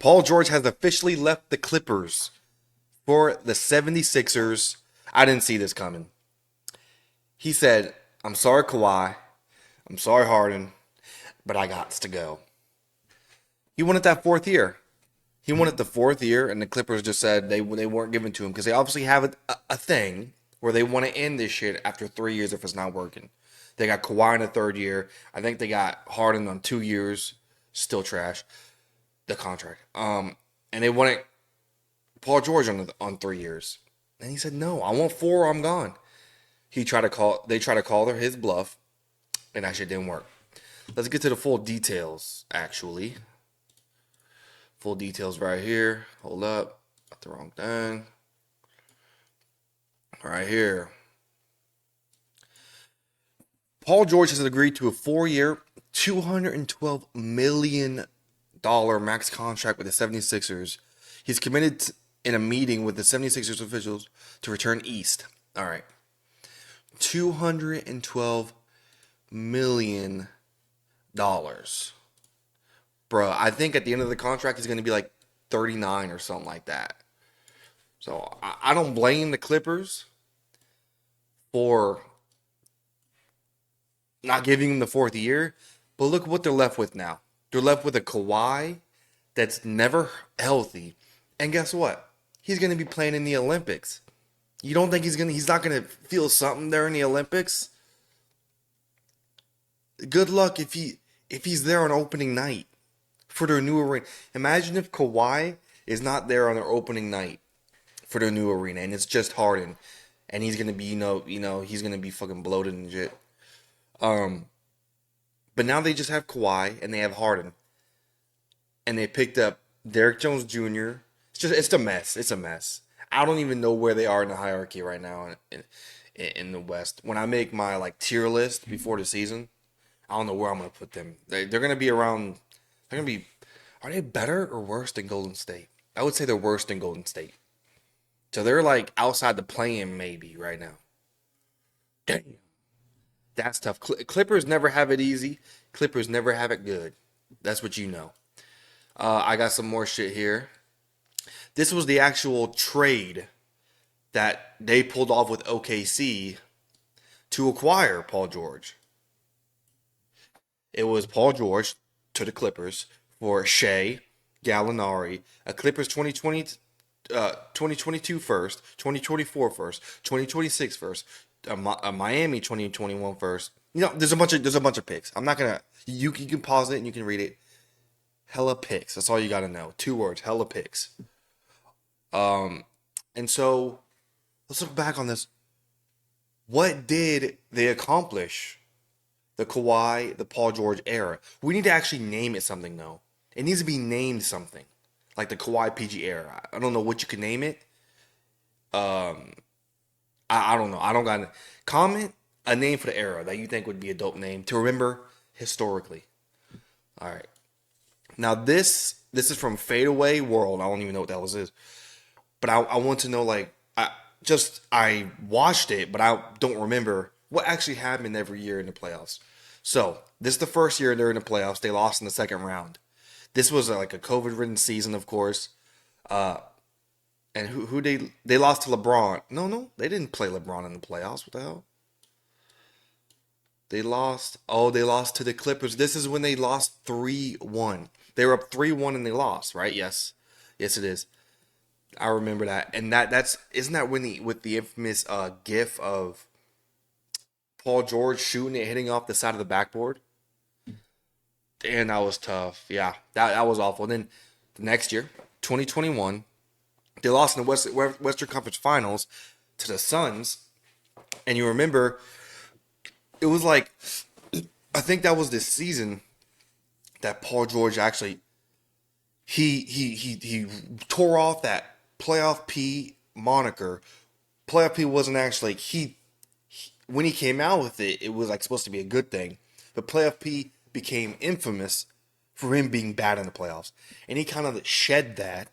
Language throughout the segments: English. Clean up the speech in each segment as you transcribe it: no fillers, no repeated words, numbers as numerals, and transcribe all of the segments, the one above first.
Paul George has officially left the Clippers for the 76ers. I didn't see this coming. He said, I'm sorry, Kawhi. I'm sorry, Harden, but I got to go. He wanted that fourth year. He wanted the fourth year, and the Clippers just said they weren't giving to him because they obviously have a thing where they want to end this shit after 3 years if it's not working. They got Kawhi in the third year. I think they got Harden on 2 years. Still trash. The contract. And they wanted Paul George on 3 years. And he said, no, I want four or I'm gone. They tried to call his bluff, and that shit didn't work. Let's get to the full details, actually. Full details right here. Hold up. Got the wrong thing. Right here. Paul George has agreed to a 4-year, $212 million max contract with the 76ers. He's committed in a meeting with the 76ers officials to return east. All right. $212 million. Bro, I think at the end of the contract he's going to be like 39 or something like that. So I don't blame the Clippers for not giving him the fourth year, but look what they're left with now. They're left with a Kawhi that's never healthy, and guess what? He's going to be playing in the Olympics. You don't think he's not gonna feel something there in the Olympics? Good luck if he's there on opening night for their new arena. Imagine if Kawhi is not there on their opening night for their new arena, and it's just Harden, and he's gonna be he's gonna be fucking bloated and shit. But now they just have Kawhi and they have Harden, and they picked up Derrick Jones Jr. It's a mess. It's a mess. I don't even know where they are in the hierarchy right now in the West. When I make my like tier list before the season, I don't know where I'm gonna put them. They're gonna be around. They're gonna be. Are they better or worse than Golden State? I would say they're worse than Golden State. So they're like outside the play-in maybe right now. Damn, that's tough. Clippers never have it easy. Clippers never have it good. That's what you know. I got some more shit here. This was the actual trade that they pulled off with OKC to acquire Paul George. It was Paul George to the Clippers for Shea, Gallinari, a Clippers 2022 first, 2024 first, 2026 first, a Miami 2021 first. There's a bunch of picks. I'm not gonna. You can pause it and you can read it. Hella picks. That's all you gotta know. 2 words. Hella picks. And so let's look back on this. What did they accomplish? The Kawhi, the Paul George era. We need to actually name it something though. It needs to be named something, like the Kawhi PG era. I don't know what you could name it. I don't know. I don't got comment a name for the era that you think would be a dope name to remember historically. All right. Now this is from Fadeaway World. I don't even know what that was is. But I want to know, like, I watched it, but I don't remember what actually happened every year in the playoffs. So this is the first year they're in the playoffs. They lost in the second round. This was like a COVID-ridden season, of course. And who they lost to LeBron? No, they didn't play LeBron in the playoffs. What the hell? They lost. Oh, they lost to the Clippers. This is when they lost 3-1. They were up 3-1 and they lost, right? Yes, it is. I remember that, and that's isn't that when with the infamous GIF of Paul George shooting it, hitting off the side of the backboard. Damn, that was tough. Yeah, that was awful. And then the next year, 2021, they lost in the Western Conference Finals to the Suns, and you remember it was like I think that was this season that Paul George actually he tore off that Playoff P moniker. Playoff P wasn't actually he when he came out with it, it was like supposed to be a good thing. But Playoff P became infamous for him being bad in the playoffs. And he kind of shed that.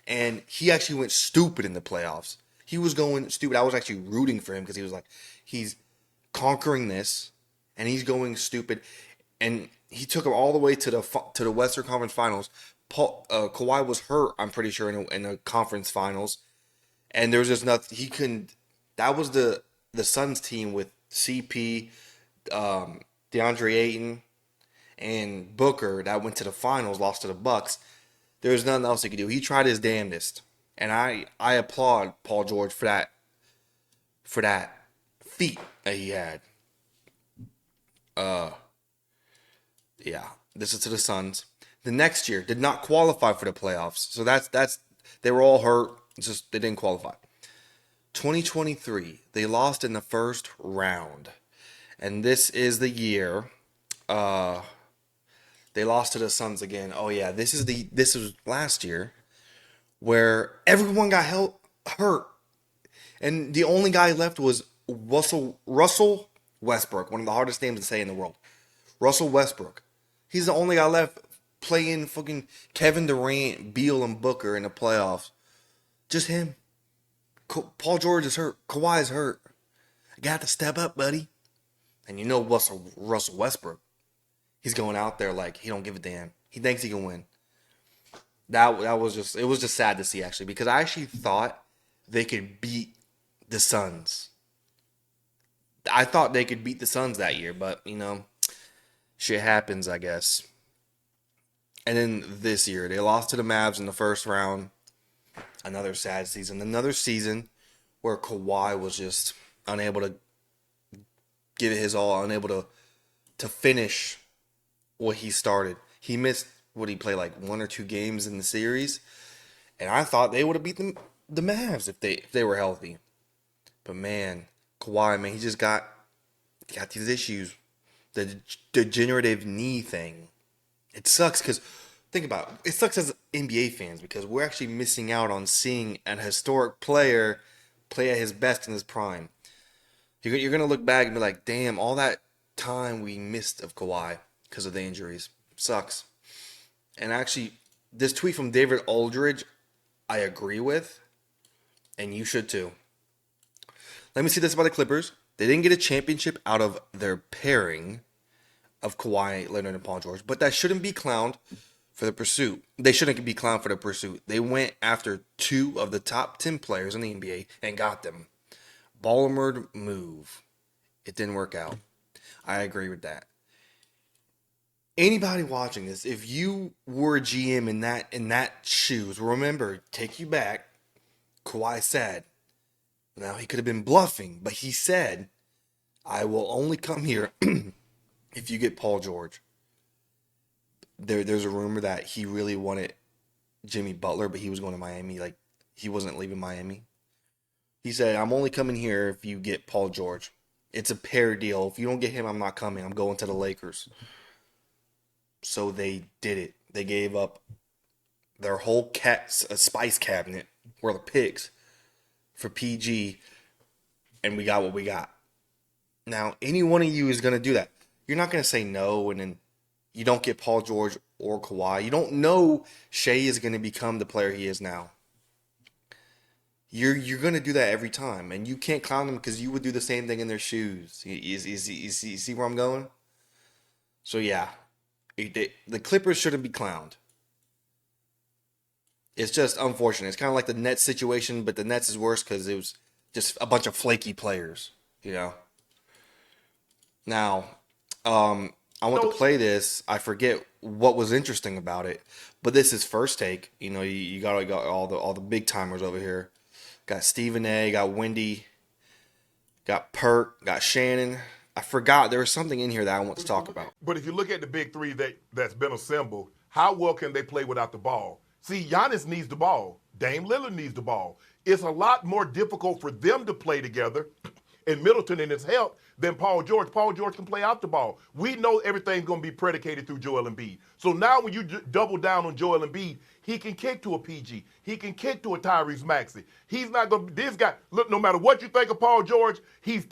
And he actually went stupid in the playoffs. He was going stupid. I was actually rooting for him because he was like, he's conquering this and he's going stupid. And he took him all the way to the Western Conference Finals, Kawhi was hurt, I'm pretty sure, in the conference finals, and there was just nothing he couldn't. That was the Suns team with CP, DeAndre Ayton, and Booker that went to the finals, lost to the Bucks. There was nothing else he could do. He tried his damnedest, and I applaud Paul George for that feat that he had. Yeah, this is to the Suns. The next year did not qualify for the playoffs, so that's they were all hurt. It's just they didn't qualify. 2023, they lost in the first round, and this is the year. They lost to the Suns again. Oh yeah, this was last year where everyone got hurt, and the only guy left was Russell Westbrook, one of the hardest names to say in the world. Russell Westbrook. He's the only guy left playing fucking Kevin Durant, Beal, and Booker in the playoffs. Just him. Paul George is hurt. Kawhi is hurt. I got to step up, buddy. And you know Russell Westbrook. He's going out there like he don't give a damn. He thinks he can win. That was just it was just sad to see actually because I actually thought they could beat the Suns. I thought they could beat the Suns that year, but shit happens, I guess. And then this year, they lost to the Mavs in the first round. Another sad season. Another season where Kawhi was just unable to give it his all, unable to finish what he started. He missed, what he played, like 1 or 2 games in the series. And I thought they would have beat the Mavs if they were healthy. But man, Kawhi, man, he just got these issues. The degenerative knee thing. It sucks because, think about it. It sucks as NBA fans because we're actually missing out on seeing an historic player play at his best in his prime. You're going to look back and be like, damn, all that time we missed of Kawhi because of the injuries. Sucks. And actually, this tweet from David Aldridge, I agree with. And you should too. Let me see this about the Clippers. They didn't get a championship out of their pairing of Kawhi Leonard and Paul George, but that shouldn't be clowned for the pursuit. They shouldn't be clowned for the pursuit. They went after 2 of the top 10 players in the NBA and got them. Baller move. It didn't work out. I agree with that. Anybody watching this, if you were a GM in that shoes, remember, take you back. Kawhi said, now he could have been bluffing, but he said, I will only come here if you get Paul George. There's a rumor that he really wanted Jimmy Butler, but he was going to Miami. Like, he wasn't leaving Miami. He said, I'm only coming here if you get Paul George. It's a pair deal. If you don't get him, I'm not coming. I'm going to the Lakers. So they did it. They gave up their whole spice cabinet worth of picks for PG, and we got what we got. Now, any one of you is going to do that. You're not going to say no, and then you don't get Paul George or Kawhi. You don't know Shea is going to become the player he is now. You're going to do that every time, and you can't clown them because you would do the same thing in their shoes. You see where I'm going? So yeah, the Clippers shouldn't be clowned. It's just unfortunate. It's kind of like the Nets situation, but the Nets is worse because it was just a bunch of flaky players, Now, I want to play this. I forget what was interesting about it, but this is First Take. You got all the big timers over here. Got Stephen A, got Wendy, got Perk, got Shannon. I forgot there was something in here that I want to talk about. But if you look at the big three that's been assembled, how well can they play without the ball? See, Giannis needs the ball. Dame Lillard needs the ball. It's a lot more difficult for them to play together, and Middleton in his health, than Paul George. Paul George can play out the ball. We know everything's going to be predicated through Joel Embiid. So now when you double down on Joel Embiid, he can kick to a PG. He can kick to a Tyrese Maxey. He's not going to, this guy, look, no matter what you think of Paul George, he's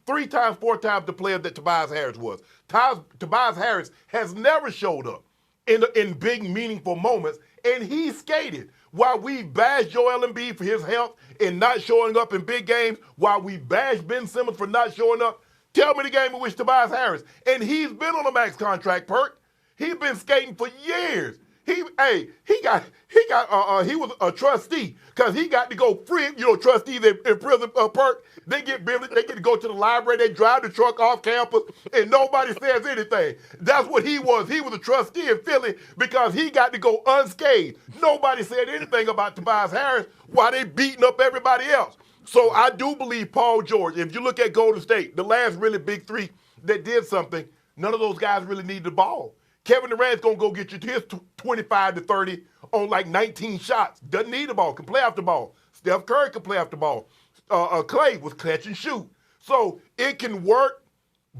4 times the player that Tobias Harris was. Tobias Harris has never showed up in big, meaningful moments, and he skated. While we bash Joel Embiid for his health and not showing up in big games, while we bash Ben Simmons for not showing up, tell me the game in which Tobias Harris, and he's been on a max contract, Perk. He's been skating for years. He was a trustee because he got to go free. You know, trustees in prison perk, they get privileged. They get to go to the library. They drive the truck off campus, and nobody says anything. That's what he was. He was a trustee in Philly because he got to go unscathed. Nobody said anything about Tobias Harris while they beating up everybody else. So I do believe Paul George. If you look at Golden State, the last really big three that did something, none of those guys really need the ball. Kevin Durant's going to go get you to his 25 to 30 on like 19 shots. Doesn't need the ball. Can play off the ball. Steph Curry can play off the ball. Clay was catch and shoot. So it can work,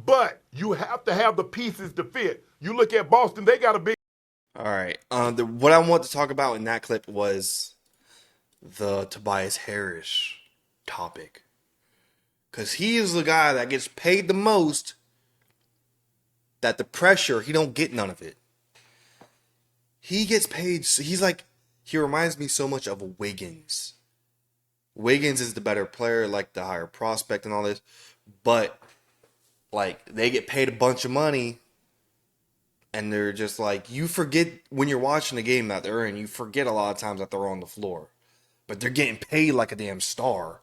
but you have to have the pieces to fit. You look at Boston, they got a big. All right. What I want to talk about in that clip was the Tobias Harris topic. Because he is the guy that gets paid the most, that the pressure, he don't get none of it. He gets paid, he reminds me so much of Wiggins. Wiggins is the better player, like the higher prospect and all this. But, like, they get paid a bunch of money, and they're just like, you forget when you're watching the game that they're in, you forget a lot of times that they're on the floor. But they're getting paid like a damn star.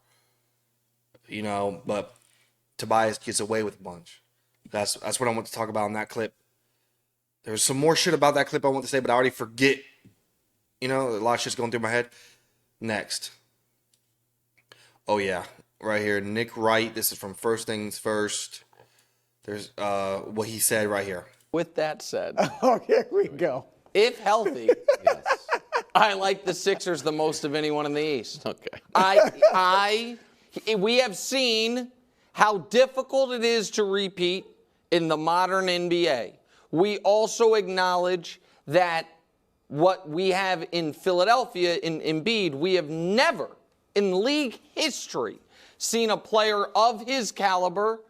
You know, but Tobias gets away with a bunch. That's what I want to talk about in that clip. There's some more shit about that clip I want to say, but I already forget. You know, a lot of shit's going through my head. Next. Oh, yeah. Right here. Nick Wright. This is from First Things First. There's what he said right here. With that said, Oh, here we go. if healthy, I like the Sixers the most of anyone in the East. Okay. We have seen how difficult it is to repeat in the modern NBA. We also acknowledge that what we have in Philadelphia, in Embiid, we have never in league history seen a player of his caliber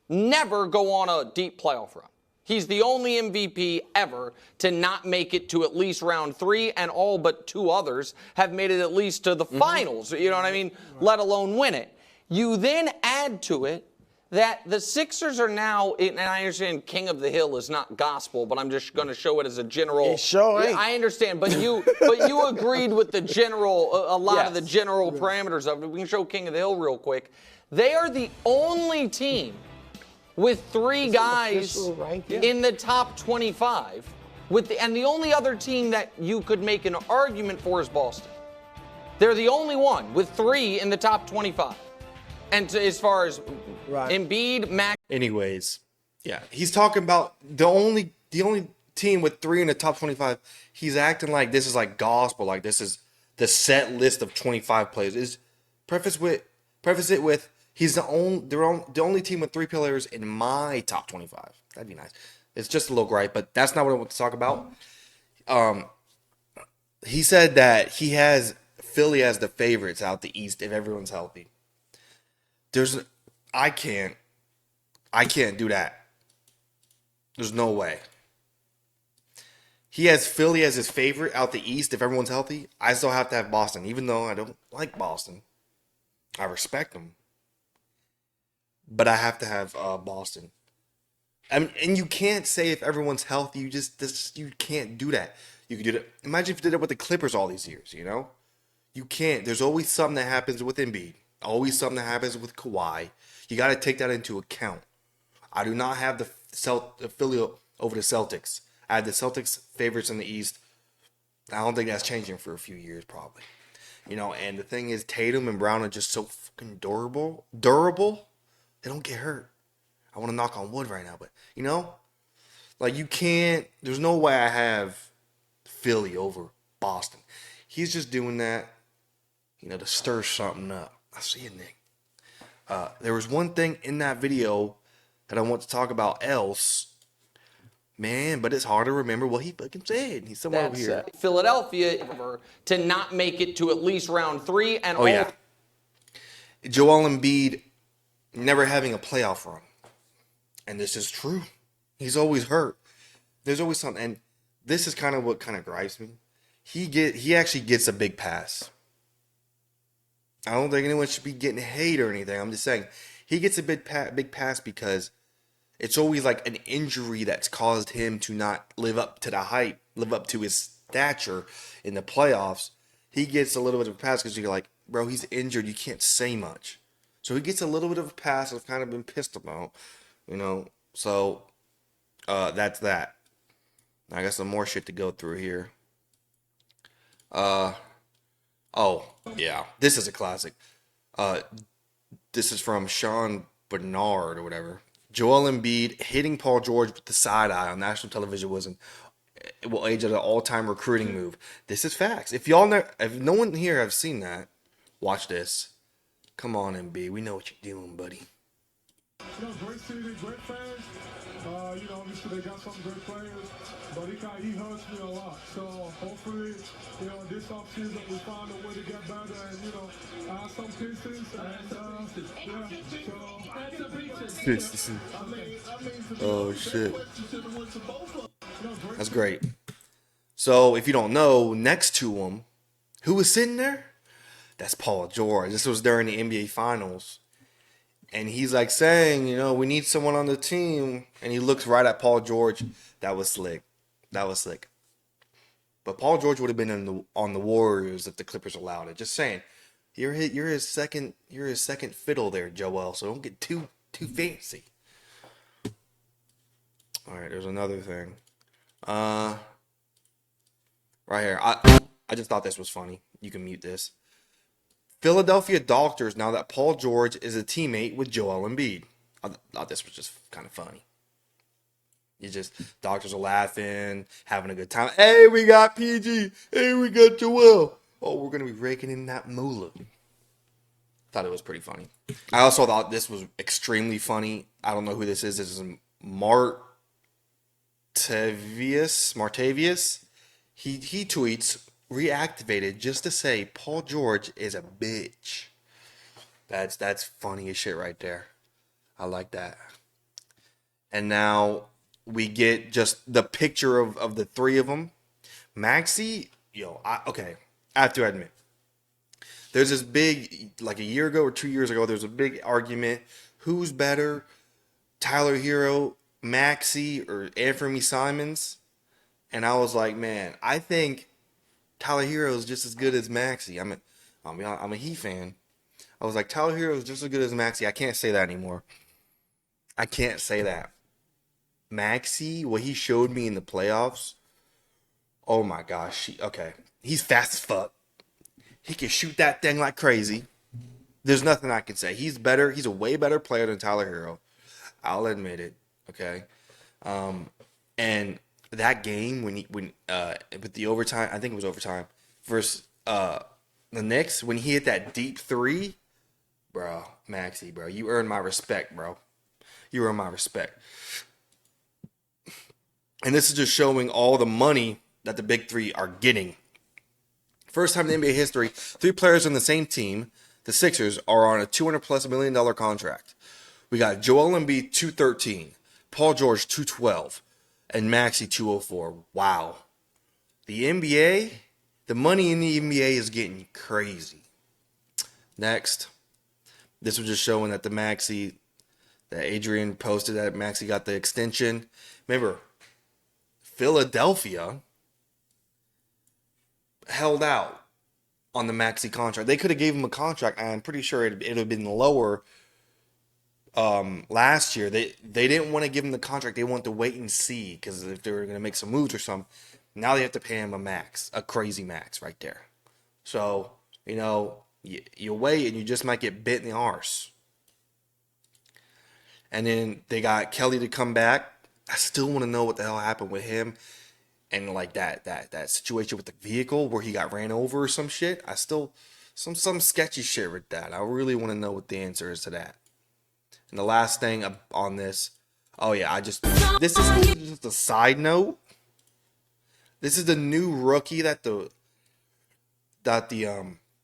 never go on a deep playoff run. He's the only MVP ever to not make it to at least round 3, and all but 2 others have made it at least to the finals, you know what I mean, let alone win it. You then add to it that the Sixers are now, and I understand King of the Hill is not gospel, but I'm just going to show it as a general. It sure ain't. I understand, but you agreed with the general, a lot of the general parameters of it. We can show King of the Hill real quick. They are the only team with 3 guys in the top 25, and the only other team that you could make an argument for is Boston. They're the only one with 3 in the top 25. And as far as Embiid, Max. Anyways, yeah, he's talking about the only team with 3 in the top 25. He's acting like this is like gospel, like this is the set list of 25 players. Is preface it with he's the only team with 3 players in my top 25. That'd be nice. It's just a little gripe, but that's not what I want to talk about. He said that he has Philly as the favorites out the East if everyone's healthy. I can't do that. There's no way. He has Philly as his favorite out the East if everyone's healthy. I still have to have Boston, even though I don't like Boston. I respect them. But I have to have Boston. And you can't say if everyone's healthy, you can't do that. You can do that. Imagine if you did it with the Clippers all these years, you know? You can't. There's always something that happens with Embiid. Always something that happens with Kawhi. You got to take that into account. I do not have the Philly over the Celtics. I have the Celtics favorites in the East. I don't think that's changing for a few years, probably. You know, and the thing is, Tatum and Brown are just so fucking durable. They don't get hurt. I want to knock on wood right now, but, you know, like you can't, there's no way I have Philly over Boston. He's just doing that, you know, to stir something up. I see you, Nick. There was one thing in that video that I want to talk about else. Man, but it's hard to remember what he fucking said. He's somewhere over here. Philadelphia to not make it to at least round 3, and Joel Embiid never having a playoff run. And this is true. He's always hurt. There's always something. And this is kind of what kind of gripes me. He actually gets a big pass. I don't think anyone should be getting hate or anything. I'm just saying he gets a big pass because it's always like an injury that's caused him to not live up to the hype, live up to his stature in the playoffs, he gets a little bit of a pass because you're like, bro, he's injured. You can't say much. So he gets a little bit of a pass. I've kind of been pissed about, you know. So that's that. I got some more shit to go through here. Oh, yeah. This is a classic. This is from Sean Bernard or whatever. Joel Embiid hitting Paul George with the side eye on national television will age at an all-time recruiting move. This is facts. If no one here have seen that, watch this. Come on, Embiid. We know what you're doing, buddy. Great city, great fans. Obviously they got some great players, but he hurts me a lot. So hopefully, this offseason we find a way to get better and, add some pieces Oh, shit. That's great. So, if you don't know, next to him, who was sitting there? That's Paul George. This was during the NBA Finals. And he's like saying, we need someone on the team. And he looks right at Paul George. That was slick. But Paul George would have been on the Warriors if the Clippers allowed it. Just saying. You're his second fiddle there, Joel. So don't get too fancy. All right, there's another thing. Right here. I just thought this was funny. You can mute this. Philadelphia doctors now that Paul George is a teammate with Joel Embiid. I thought this was just kind of funny. Doctors are laughing, having a good time. Hey, we got PG. Hey, we got Joel. Oh, we're going to be raking in that moolah. Thought it was pretty funny. I also thought this was extremely funny. I don't know who this is. This is Martavius. He tweets, reactivated just to say Paul George is a bitch. That's funny as shit right there. I like that. And now we get just the picture of the three of them. Maxey, I have to admit, there's this big, like a year ago or 2 years ago, there's a big argument. Who's better, Tyler Hero, Maxey, or Anthony Simons? And I was like, man, I think Tyler Hero is just as good as Maxey. I'm a Heat fan. I was like, Tyler Hero is just as good as Maxey. I can't say that anymore. I can't say that. Maxey, what he showed me in the playoffs, oh my gosh. He's fast as fuck. He can shoot that thing like crazy. There's nothing I can say. He's better. He's a way better player than Tyler Hero. I'll admit it. Okay. And that game when with the overtime, I think it was overtime, versus the Knicks, when he hit that deep three, bro, Maxey, bro, you earned my respect, bro. You earned my respect. And this is just showing all the money that the big three are getting. First time in NBA history, three players on the same team, the Sixers, are on a $200+ million contract. We got Joel Embiid 213, Paul George 212, and Maxey 204. Wow. The NBA, the money in the NBA is getting crazy. Next, this was just showing that that Adrian posted that Maxey got the extension. Remember, Philadelphia held out on the Maxey contract. They could have gave him a contract. I'm pretty sure it would have been lower last year. They didn't want to give him the contract. They wanted to wait and see because if they were going to make some moves or something. Now they have to pay him a crazy max right there. So, you wait and you just might get bit in the arse. And then they got Kelly to come back. I still want to know what the hell happened with him. And like that situation with the vehicle where he got ran over or some shit. I still some sketchy shit with that. I really want to know what the answer is to that. And the last thing on this, this is just a side note. This is the new rookie that the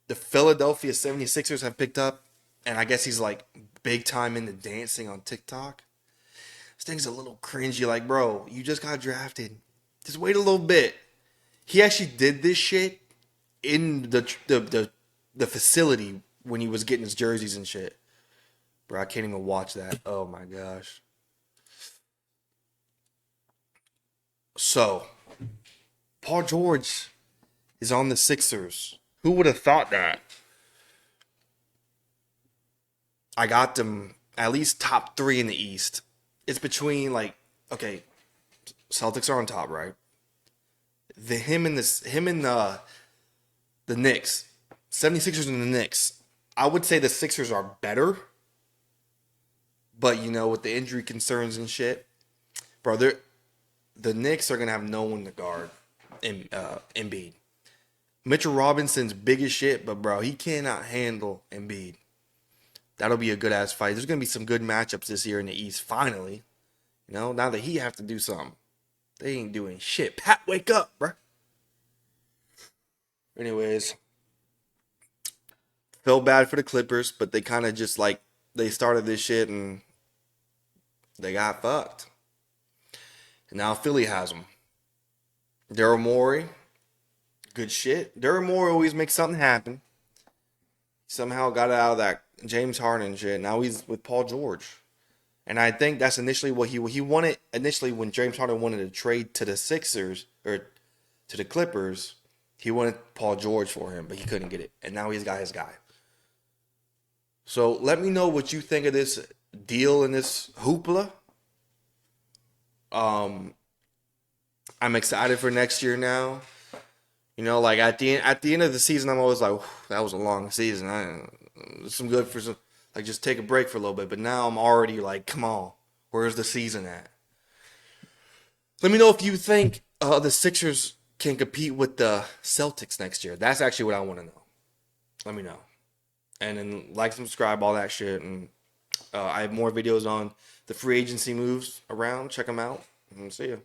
Philadelphia 76ers have picked up, and I guess he's like big time into dancing on TikTok. This thing's a little cringy. Like, bro, you just got drafted. Just wait a little bit. He actually did this shit in the facility when he was getting his jerseys and shit. Bro, I can't even watch that. Oh my gosh. So, Paul George is on the Sixers. Who would have thought that? I got them at least top 3 in the East. It's between okay, Celtics are on top, right? Him and the Knicks, 76ers and the Knicks. I would say the Sixers are better, but with the injury concerns and shit, bro, the Knicks are gonna have no one to guard Embiid. Mitchell Robinson's big as shit, but bro, he cannot handle Embiid. That'll be a good ass fight. There's gonna be some good matchups this year in the East. Finally, now that he have to do something, they ain't doing shit. Pat, wake up, bro. Anyways, felt bad for the Clippers, but they kind of just they started this shit and they got fucked. And now Philly has them. Daryl Morey, good shit. Daryl Morey always makes something happen. Somehow got out of that James Harden shit. Now he's with Paul George. And I think that's initially what he wanted. Initially, when James Harden wanted to trade to the Sixers or to the Clippers, he wanted Paul George for him, but he couldn't get it. And now he's got his guy. So let me know what you think of this deal and this hoopla. I'm excited for next year now. At the end of the season, I'm always like, that was a long season. Some good for some, just take a break for a little bit. But now I'm already like, come on, where's the season at? Let me know if you think the Sixers can compete with the Celtics next year. That's actually what I want to know. Let me know. And then subscribe, all that shit. And I have more videos on the free agency moves around. Check them out. And see ya.